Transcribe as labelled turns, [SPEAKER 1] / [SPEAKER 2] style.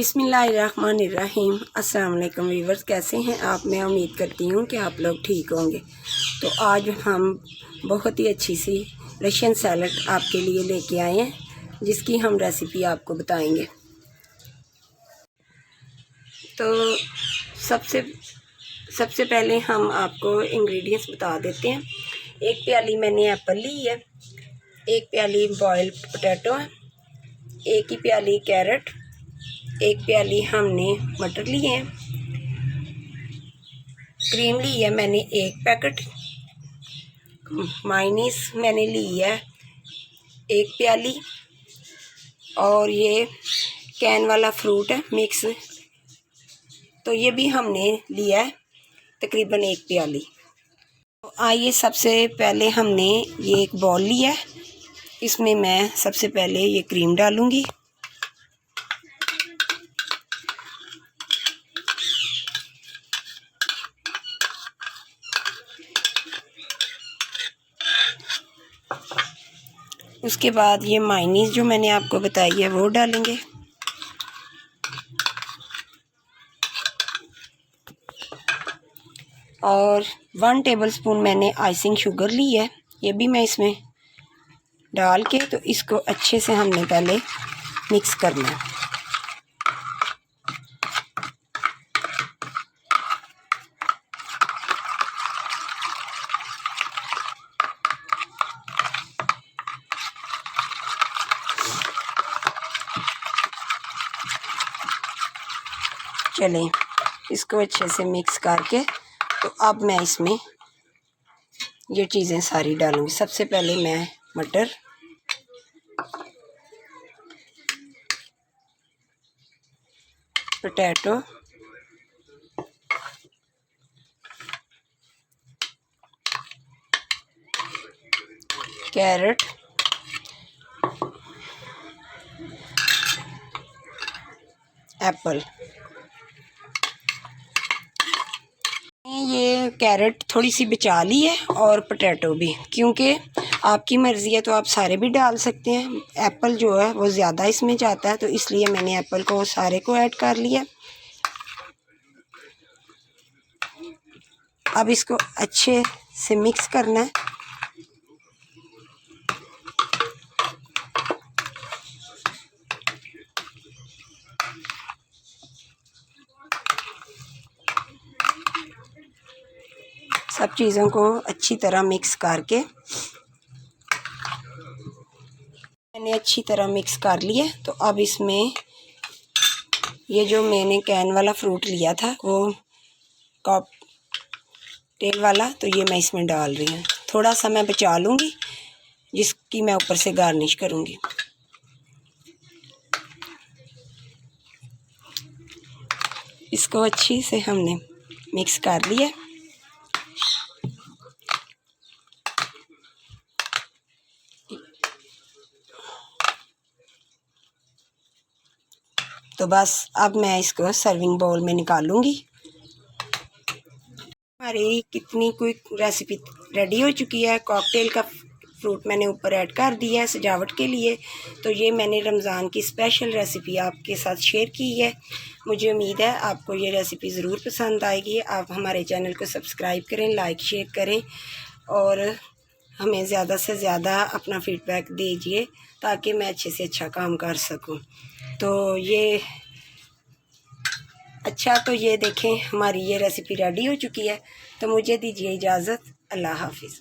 [SPEAKER 1] बिस्मिल्लाहिर्रहमानिर्रहीम। अस्सलाम वालेकुम व्यूअर्स, कैसे हैं आप? मैं उम्मीद करती हूँ कि आप लोग ठीक होंगे। तो आज हम बहुत ही अच्छी सी रशियन सैलड आपके लिए लेके आए हैं, जिसकी हम रेसिपी आपको बताएंगे। तो सबसे पहले हम आपको इंग्रेडिएंट्स बता देते हैं। 1 प्याली मैंने एप्पल ली है, 1 प्याली बॉयल्ड पोटैटो है, 1 ही प्याली कैरेट, 1 प्याली हमने मटर लिए हैं, क्रीम ली है मैंने 1 पैकेट, मायोनीज मैंने ली है 1 प्याली, और ये कैन वाला फ्रूट है मिक्स, तो ये भी हमने लिया है तकरीबन 1 प्याली। तो आइए सबसे पहले हमने ये एक बॉल लिया है, इसमें मैं सबसे पहले ये क्रीम डालूँगी। उसके बाद ये मायोनीज जो मैंने आपको बताई है वो डालेंगे। और 1 टेबलस्पून मैंने आइसिंग शुगर ली है, ये भी मैं इसमें डाल के तो इसको अच्छे से हमने पहले मिक्स करना है। चलें, इसको अच्छे से मिक्स करके तो अब मैं इसमें ये चीज़ें सारी डालूँगी। सबसे पहले मैं मटर, पोटैटो, कैरेट, एप्पल। ये कैरेट थोड़ी सी बचा ली है और पोटैटो भी, क्योंकि आपकी मर्ज़ी है तो आप सारे भी डाल सकते हैं। एप्पल जो है वो ज़्यादा इसमें जाता है, तो इसलिए मैंने एप्पल को सारे को ऐड कर लिया। अब इसको अच्छे से मिक्स करना है। सब चीज़ों को अच्छी तरह मिक्स करके मैंने अच्छी तरह मिक्स कर लिया। तो अब इसमें ये जो मैंने कैन वाला फ्रूट लिया था वो कॉकटेल वाला, तो ये मैं इसमें डाल रही हूँ। थोड़ा सा मैं बचा लूँगी, जिसकी मैं ऊपर से गार्निश करूँगी। इसको अच्छी से हमने मिक्स कर लिया। तो बस अब मैं इसको सर्विंग बाउल में निकालूंगी। हमारी कितनी क्विक रेसिपी रेडी हो चुकी है। कॉकटेल का फ्रूट मैंने ऊपर ऐड कर दिया है सजावट के लिए। तो ये मैंने रमज़ान की स्पेशल रेसिपी आपके साथ शेयर की है। मुझे उम्मीद है आपको ये रेसिपी ज़रूर पसंद आएगी। आप हमारे चैनल को सब्सक्राइब करें, लाइक शेयर करें और हमें ज़्यादा से ज़्यादा अपना फीडबैक दीजिए, ताकि मैं अच्छे से अच्छा काम कर सकूं। तो ये तो ये देखें, हमारी ये रेसिपी रेडी हो चुकी है। तो मुझे दीजिए इजाज़त। अल्लाह हाफिज़।